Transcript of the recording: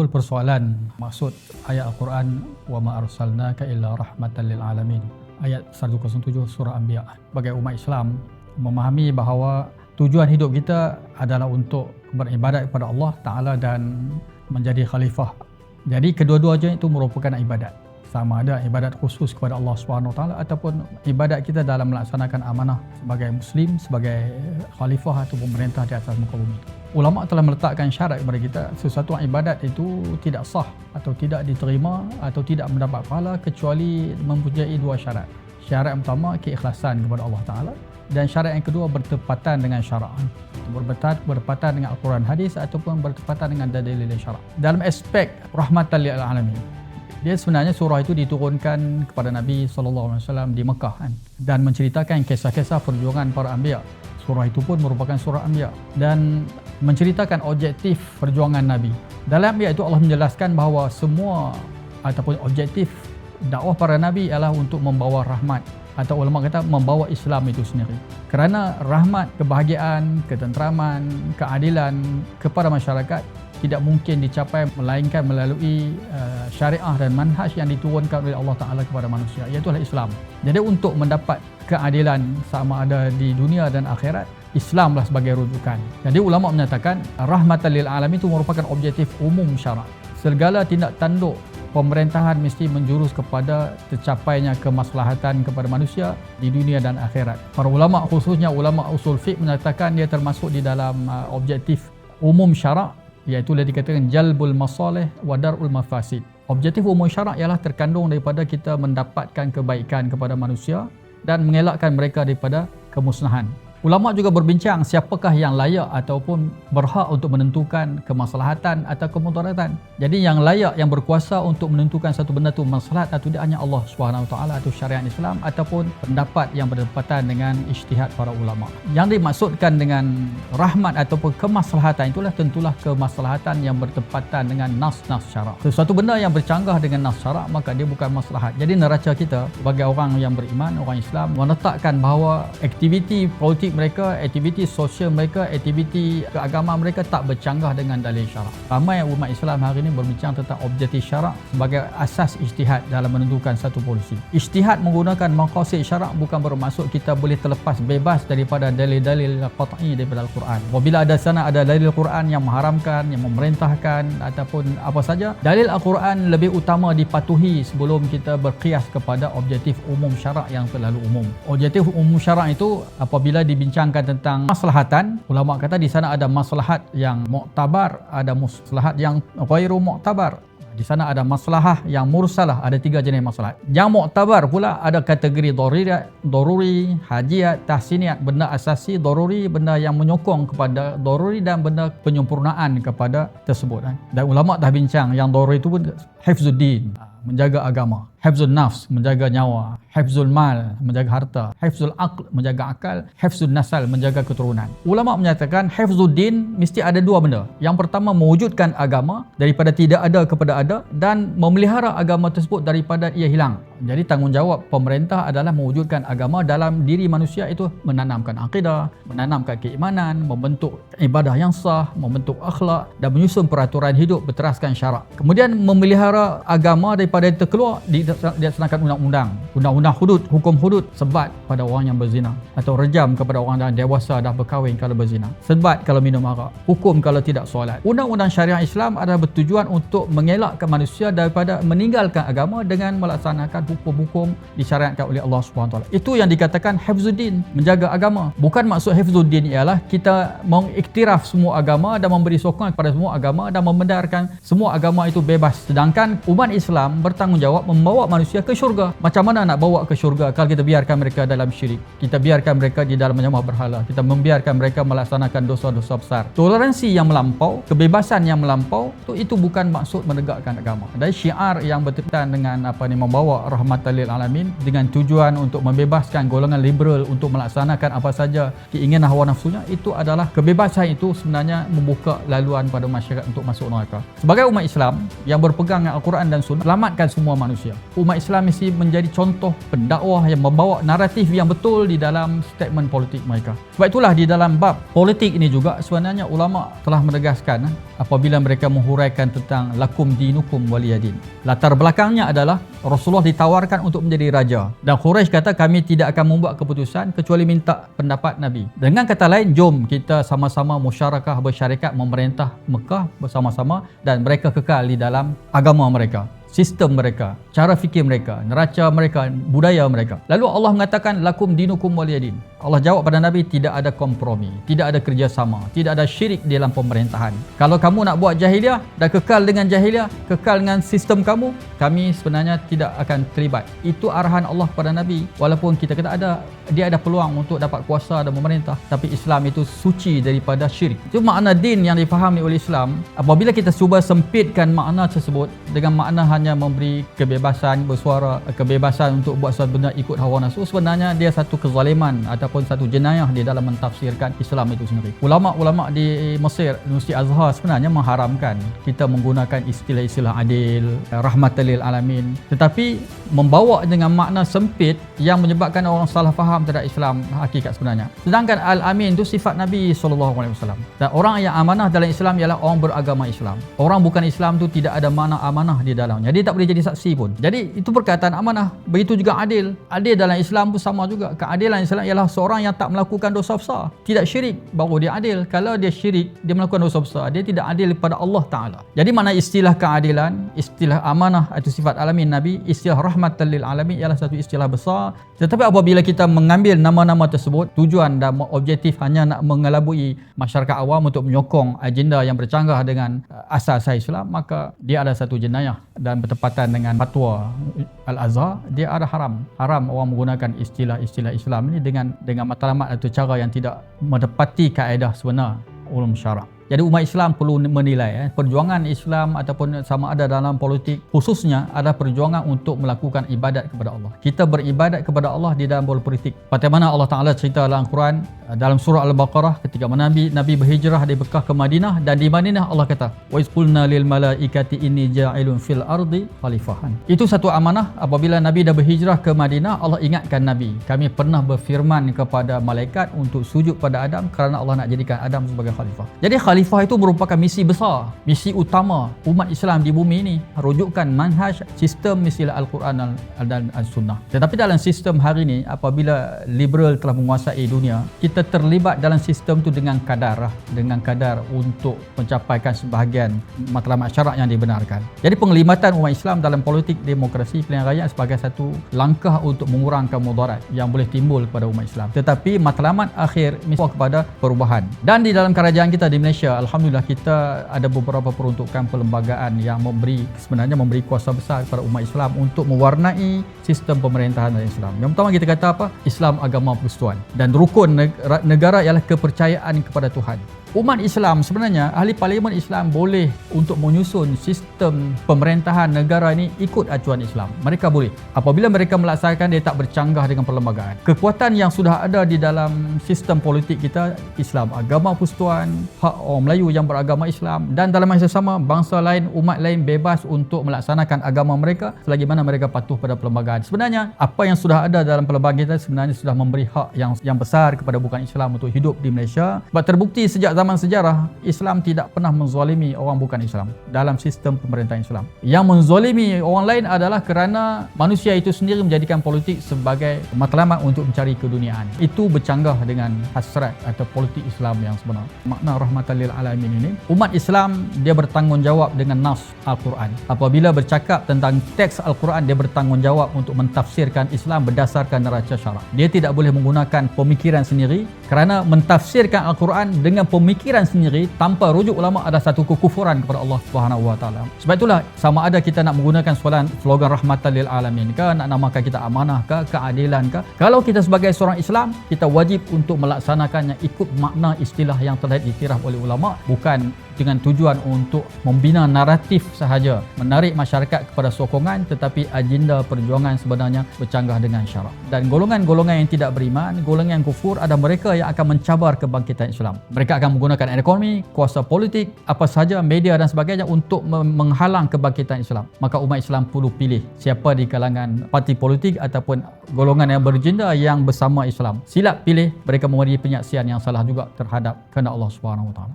Persoalan maksud ayat Al-Quran wa ma arsalnaka illa rahmatan lil alamin, ayat 107 surah Anbiya. Bagi umat Islam memahami bahawa tujuan hidup kita adalah untuk beribadat kepada Allah Ta'ala dan menjadi khalifah. Jadi kedua-duanya itu merupakan ibadat. Sama ada ibadat khusus kepada Allah SWT ataupun ibadat kita dalam melaksanakan amanah sebagai Muslim, sebagai khalifah atau pemerintah di atas muka bumi. Ulama telah meletakkan syarat kepada kita, sesuatu ibadat itu tidak sah atau tidak diterima atau tidak mendapat pahala kecuali mempunyai dua syarat. Syarat yang pertama, keikhlasan kepada Allah Ta'ala, dan syarat yang kedua bertepatan dengan syarak, bertepatan dengan Al-Quran hadis ataupun bertepatan dengan dalil syarak. Dalam aspek rahmatan lil alamin, dia sebenarnya surah itu diturunkan kepada Nabi SAW di Mekah dan menceritakan kisah-kisah perjuangan para anbiya. Surah itu pun merupakan surah Anbiya dan menceritakan objektif perjuangan Nabi. Dalam ayat itu Allah menjelaskan bahawa semua ataupun objektif dakwah para Nabi adalah untuk membawa rahmat, atau ulama kata membawa Islam itu sendiri. Kerana rahmat, kebahagiaan, ketenteraman, keadilan kepada masyarakat tidak mungkin dicapai melainkan melalui syariah dan manhaj yang diturunkan oleh Allah Ta'ala kepada manusia, iaitu Islam. Jadi untuk mendapat keadilan sama ada di dunia dan akhirat, Islamlah sebagai rujukan. Jadi ulama menyatakan rahmatan lil alamin itu merupakan objektif umum syarak. Segala tindak tanduk pemerintahan mesti menjurus kepada tercapainya kemaslahatan kepada manusia di dunia dan akhirat. Para ulama, khususnya ulama usul fiqh, menyatakan dia termasuk di dalam objektif umum syarak, iaitu dia dikatakan jalbul masalih wa darul mafasid. Objektif umum syarak ialah terkandung daripada kita mendapatkan kebaikan kepada manusia dan mengelakkan mereka daripada kemusnahan. Ulama juga berbincang siapakah yang layak ataupun berhak untuk menentukan kemaslahatan atau kemudaratan. Jadi yang layak, yang berkuasa untuk menentukan satu benda itu maslahat atau tidak, hanya Allah SWT atau syariat Islam ataupun pendapat yang berdepatan dengan ijtihad para ulama. Yang dimaksudkan dengan rahmat ataupun kemaslahatan itulah tentulah kemaslahatan yang bertepatan dengan nas-nas syarak. Sesuatu benda yang bercanggah dengan nas syarak maka dia bukan maslahat. Jadi neraca kita sebagai orang yang beriman, orang Islam, menetapkan bahawa aktiviti politik mereka, aktiviti sosial mereka, aktiviti keagama mereka tak bercanggah dengan dalil syarak. Ramai umat Islam hari ini berbincang tentang objektif syarak sebagai asas ijtihad dalam menentukan satu polisi. Ijtihad menggunakan maqasid syarak bukan bermaksud kita boleh terlepas bebas daripada dalil-dalil qat'i daripada Al-Quran. Apabila ada sana ada dalil Al-Quran yang mengharamkan, yang memerintahkan ataupun apa saja, dalil Al-Quran lebih utama dipatuhi sebelum kita berqiyas kepada objektif umum syarak yang terlalu umum. Objektif umum syarak itu apabila dibincangkan tentang maslahatan, ulama kata di sana ada maslahat yang muktabar, ada maslahat yang ghairu muktabar. Di sana ada maslahah yang mursalah, ada tiga jenis maslahat. Yang muktabar pula ada kategori daruri, hajiat, tahsiniat, benda asasi, daruri, benda yang menyokong kepada daruri dan benda penyempurnaan kepada tersebut. Dan ulama dah bincang yang daruri itu pun hifzuddin, menjaga agama, hifzul nafs, menjaga nyawa, hifzul mal, menjaga harta, hifzul aql, menjaga akal, hifzul nasal, menjaga keturunan. Ulama menyatakan hifzuddin mesti ada dua benda. Yang pertama, mewujudkan agama daripada tidak ada kepada ada, dan memelihara agama tersebut daripada ia hilang. Jadi tanggungjawab pemerintah adalah mewujudkan agama dalam diri manusia, itu menanamkan akidah, menanamkan keimanan, membentuk ibadah yang sah, membentuk akhlak dan menyusun peraturan hidup berteraskan syarak. Kemudian memelihara agama daripada terkeluar, dilaksanakan undang-undang hudud, hukum hudud, sebat pada orang yang berzina, atau rejam kepada orang yang dewasa dah berkahwin kalau berzina, sebat kalau minum arak, hukum kalau tidak solat. Undang-undang syariah Islam adalah bertujuan untuk mengelakkan manusia daripada meninggalkan agama dengan melaksanakan hukum-hukum disyariatkan oleh Allah SWT. Itu yang dikatakan hifzuddin, menjaga agama. Bukan maksud hifzuddin ialah kita mengiktiraf semua agama dan memberi sokongan kepada semua agama dan membenarkan semua agama itu bebas. Sedangkan umat Islam bertanggungjawab membawa manusia ke syurga. Macam mana nak bawa ke syurga kalau kita biarkan mereka dalam syirik, kita biarkan mereka di dalam menyembah berhala, kita membiarkan mereka melaksanakan dosa-dosa besar. Toleransi yang melampau, kebebasan yang melampau, itu bukan maksud menegakkan agama. Dan syiar yang berkaitan dengan membawa rahmatan lil alamin dengan tujuan untuk membebaskan golongan liberal untuk melaksanakan apa saja keinginan hawa nafsunya, itu adalah kebebasan itu sebenarnya membuka laluan pada masyarakat untuk masuk neraka. Sebagai umat Islam yang berpegang dengan Al-Quran dan Sunnah, selamatkan semua manusia. Umat Islam mesti menjadi contoh contoh pendakwah yang membawa naratif yang betul di dalam statement politik mereka. Sebab itulah di dalam bab politik ini juga sebenarnya ulama telah menegaskan apabila mereka menghuraikan tentang lakum dinukum waliyadin. Latar belakangnya adalah Rasulullah ditawarkan untuk menjadi raja dan Quraisy kata kami tidak akan membuat keputusan kecuali minta pendapat Nabi. Dengan kata lain, jom kita sama-sama musyarakah bersyarikat memerintah Mekah bersama-sama dan mereka kekal di dalam agama mereka, sistem mereka, cara fikir mereka, neraca mereka, budaya mereka. Lalu Allah mengatakan lakum dinukum waliyadin. Allah jawab pada Nabi, tidak ada kompromi, tidak ada kerjasama, tidak ada syirik dalam pemerintahan. Kalau kamu nak buat jahiliah dan kekal dengan jahiliah, kekal dengan sistem kamu, kami sebenarnya tidak akan terlibat. Itu arahan Allah pada Nabi. Walaupun kita kata dia ada peluang untuk dapat kuasa dan memerintah, tapi Islam itu suci daripada syirik. Itu makna din yang difahami oleh Islam. Apabila kita cuba sempitkan makna tersebut dengan makna hanya memberi kebebasan bersuara, kebebasan untuk buat sesuatu benda ikut hawa nafsu, sebenarnya dia satu kezaliman ataupun satu jenayah di dalam mentafsirkan Islam itu sendiri. Ulama-ulama di Mesir, Universiti Azhar sebenarnya mengharamkan kita menggunakan istilah-istilah adil, rahmatan lil alamin, tetapi membawa dengan makna sempit yang menyebabkan orang salah faham terhadap Islam hakikat sebenarnya. Sedangkan al-amin itu sifat Nabi SAW. Dan orang yang amanah dalam Islam ialah orang beragama Islam. Orang bukan Islam tu tidak ada makna amanah di dalamnya. Dia tak boleh jadi saksi pun. Jadi itu perkataan amanah. Begitu juga adil. Adil dalam Islam pun sama juga. Keadilan Islam ialah seorang yang tak melakukan dosa besar, tidak syirik, baru dia adil. Kalau dia syirik, dia melakukan dosa besar, dia tidak adil kepada Allah Ta'ala. Jadi mana istilah keadilan, istilah amanah itu sifat alamin Nabi, istilah rahmatan lil alamin ialah satu istilah besar. Tetapi apabila kita mengambil nama-nama tersebut, tujuan dan objektif hanya nak mengelabui masyarakat awam untuk menyokong agenda yang bercanggah dengan asas Islam, maka dia ada satu jenayah dan bertepatan dengan fatwa Al-Azhar, dia ada haram. Haram orang menggunakan istilah-istilah Islam ini dengan matlamat atau cara yang tidak menepati kaedah sebenar ulum syarak. Jadi umat Islam perlu menilai perjuangan Islam ataupun sama ada dalam politik khususnya adalah perjuangan untuk melakukan ibadat kepada Allah. Kita beribadat kepada Allah di dalam politik. Bagaimana Allah Ta'ala cerita dalam Quran dalam surah Al-Baqarah ketika Nabi berhijrah dari Mekah ke Madinah, dan di Madinah Allah kata wa iz qulna lil malaikati inni ja'ilun fil ardi khalifahan. Itu satu amanah. Apabila Nabi dah berhijrah ke Madinah, Allah ingatkan Nabi, kami pernah berfirman kepada malaikat untuk sujud pada Adam kerana Allah nak jadikan Adam sebagai khalifah. Jadi khalifah itu merupakan misi besar, misi utama umat Islam di bumi ini, rujukan manhaj sistem istilah Al-Quran dan Al-Sunnah. Tetapi dalam sistem hari ini, apabila liberal telah menguasai dunia, kita terlibat dalam sistem itu dengan kadar untuk mencapaikan sebahagian matlamat syarak yang dibenarkan. Jadi penglibatan umat Islam dalam politik demokrasi pilihan raya sebagai satu langkah untuk mengurangkan mudarat yang boleh timbul kepada umat Islam. Tetapi matlamat akhir mesti kepada perubahan. Dan di dalam kerajaan kita di Malaysia, alhamdulillah kita ada beberapa peruntukan perlembagaan yang sebenarnya memberi kuasa besar kepada umat Islam untuk mewarnai sistem pemerintahan Islam. Yang pertama kita kata apa? Islam agama persekutuan, dan rukun negara ialah kepercayaan kepada Tuhan. Umat Islam sebenarnya, ahli parlimen Islam boleh untuk menyusun sistem pemerintahan negara ini ikut acuan Islam. Mereka boleh. Apabila mereka melaksanakan, dia tak bercanggah dengan perlembagaan. Kekuatan yang sudah ada di dalam sistem politik kita, Islam agama persekutuan, hak orang Melayu yang beragama Islam, dan dalam masa sama bangsa lain, umat lain bebas untuk melaksanakan agama mereka selagi mana mereka patuh pada perlembagaan. Sebenarnya apa yang sudah ada dalam perlembagaan kita sebenarnya sudah memberi hak yang besar kepada bukan Islam untuk hidup di Malaysia. Sebab terbukti sejak zaman sejarah, Islam tidak pernah menzalimi orang bukan Islam dalam sistem pemerintahan Islam. Yang menzalimi orang lain adalah kerana manusia itu sendiri menjadikan politik sebagai matlamat untuk mencari keduniaan. Itu bercanggah dengan hasrat atau politik Islam yang sebenar. Makna rahmatan lil alamin ini, umat Islam dia bertanggungjawab dengan nas Al-Quran. Apabila bercakap tentang teks Al-Quran, dia bertanggungjawab untuk mentafsirkan Islam berdasarkan neraca syarak. Dia tidak boleh menggunakan pemikiran sendiri, kerana mentafsirkan Al-Quran dengan pemikiran sendiri tanpa rujuk ulama ada satu kekufuran kepada Allah Subhanahu Wa Taala. Sebab itulah sama ada kita nak menggunakan slogan rahmatan lil alamin ke, nak namakan kita amanah ke, keadilan ke, kalau kita sebagai seorang Islam, kita wajib untuk melaksanakannya ikut makna istilah yang telah diiktiraf oleh ulama, bukan dengan tujuan untuk membina naratif sahaja, menarik masyarakat kepada sokongan, tetapi agenda perjuangan sebenarnya bercanggah dengan syarak. Dan golongan-golongan yang tidak beriman, golongan yang kufur, ada mereka yang akan mencabar kebangkitan Islam. Mereka akan menggunakan ekonomi, kuasa politik, apa sahaja, media dan sebagainya untuk menghalang kebangkitan Islam. Maka umat Islam perlu pilih siapa di kalangan parti politik ataupun golongan yang beragenda yang bersama Islam. Silap pilih, mereka memberi penyaksian yang salah juga terhadap kehendak Allah Subhanahu Wa Taala.